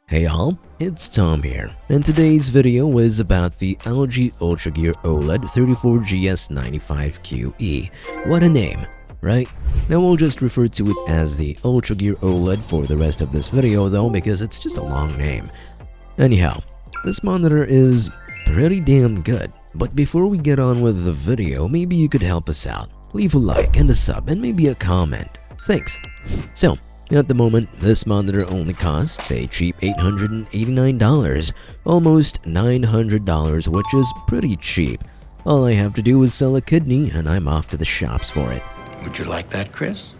Hey y'all, it's Tom here, and today's video is about the LG Ultragear OLED 34GS95QE. What a name, right? Now we'll just refer to it as the Ultragear OLED for the rest of this video though, because it's just a long name. Anyhow, this monitor is pretty damn good, but before we get on with the video, maybe you could help us out. Leave a like and a sub and maybe a comment. Thanks. So, at the moment, this monitor only costs a cheap $889, almost $900, which is pretty cheap. All I have to do is sell a kidney and I'm off to the shops for it. Would you like that, Chris?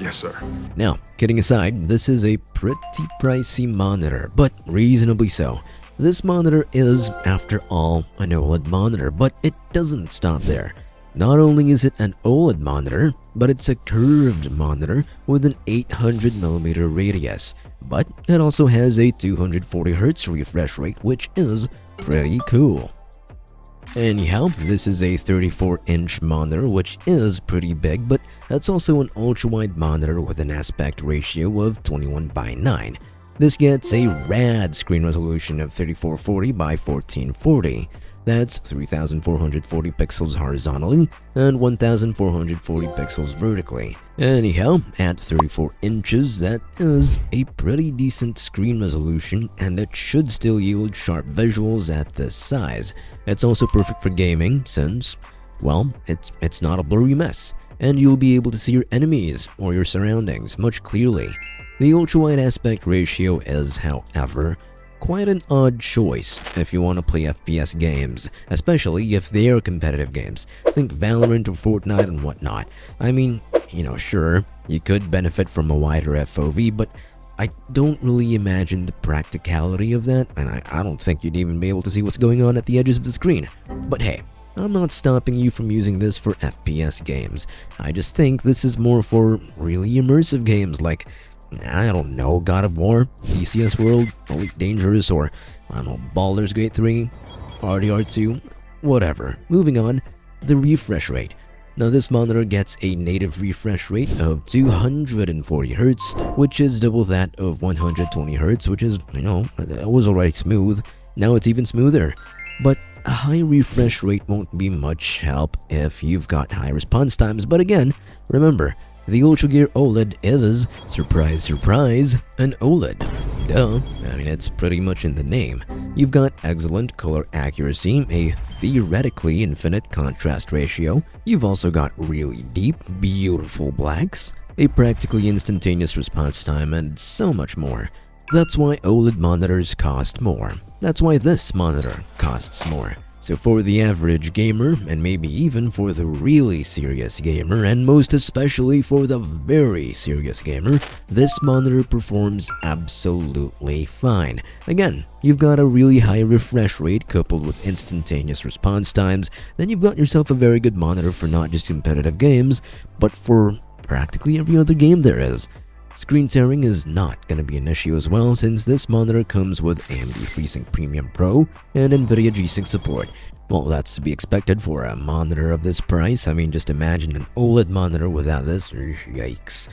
Yes, sir. Now, kidding aside, this is a pretty pricey monitor, but reasonably so. This monitor is, after all, an OLED monitor, but it doesn't stop there. Not only is it an OLED monitor, but it's a curved monitor with an 800mm radius, but it also has a 240Hz refresh rate, which is pretty cool. Anyhow, this is a 34-inch monitor, which is pretty big, but that's also an ultra-wide monitor with an aspect ratio of 21:9. This gets a rad screen resolution of 3440 by 1440. That's 3,440 pixels horizontally and 1,440 pixels vertically. Anyhow, at 34 inches, that is a pretty decent screen resolution, and it should still yield sharp visuals at this size. It's also perfect for gaming since, well, it's not a blurry mess, and you'll be able to see your enemies or your surroundings much clearly. The ultra-wide aspect ratio is, however, quite an odd choice if you want to play FPS games, especially if they are competitive games. Think Valorant or Fortnite and whatnot. I mean, sure, you could benefit from a wider FOV, but I don't really imagine the practicality of that, and I don't think you'd even be able to see what's going on at the edges of the screen. But hey, I'm not stopping you from using this for FPS games. I just think this is more for really immersive games like, I don't know, God of War, DCS World, Elite Dangerous, or, I don't know, Baldur's Gate 3, RDR 2, whatever. Moving on, the refresh rate. Now this monitor gets a native refresh rate of 240Hz, which is double that of 120Hz, which is, it was already smooth. Now it's even smoother. But a high refresh rate won't be much help if you've got high response times, but again, remember, the Ultragear OLED is, surprise surprise, an OLED. Duh, I mean it's pretty much in the name. You've got excellent color accuracy, a theoretically infinite contrast ratio. You've also got really deep, beautiful blacks, a practically instantaneous response time, and so much more. That's why OLED monitors cost more. That's why this monitor costs more. So for the average gamer, and maybe even for the really serious gamer, and most especially for the very serious gamer, this monitor performs absolutely fine. Again, you've got a really high refresh rate coupled with instantaneous response times, then you've got yourself a very good monitor for not just competitive games, but for practically every other game there is. Screen tearing is not going to be an issue as well, since this monitor comes with AMD FreeSync Premium Pro and NVIDIA G-Sync support. Well, that's to be expected for a monitor of this price. I mean, just imagine an OLED monitor without this. Yikes.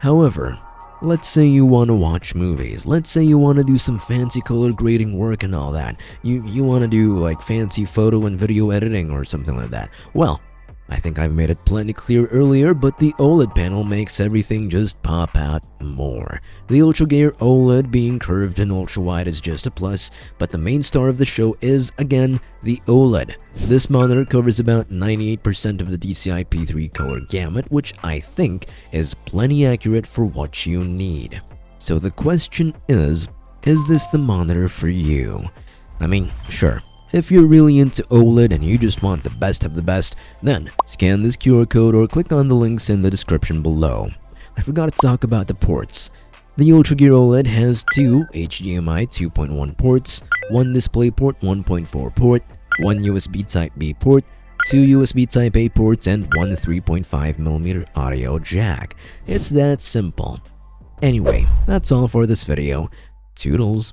However, let's say you want to watch movies. Let's say you want to do some fancy color grading work and all that. You want to do like fancy photo and video editing or something like that. Well, I think I've made it plenty clear earlier, but the OLED panel makes everything just pop out more. The Ultragear OLED being curved and ultra-wide is just a plus, but the main star of the show is, again, the OLED. This monitor covers about 98% of the DCI P3 color gamut, which I think is plenty accurate for what you need. So the question is this the monitor for you? I mean, sure. If you're really into OLED and you just want the best of the best, then scan this QR code or click on the links in the description below. I forgot to talk about the ports. The Ultragear OLED has two HDMI 2.1 ports, one DisplayPort 1.4 port, one USB Type-B port, two USB Type-A ports, and one 3.5mm audio jack. It's that simple. Anyway, that's all for this video. Toodles.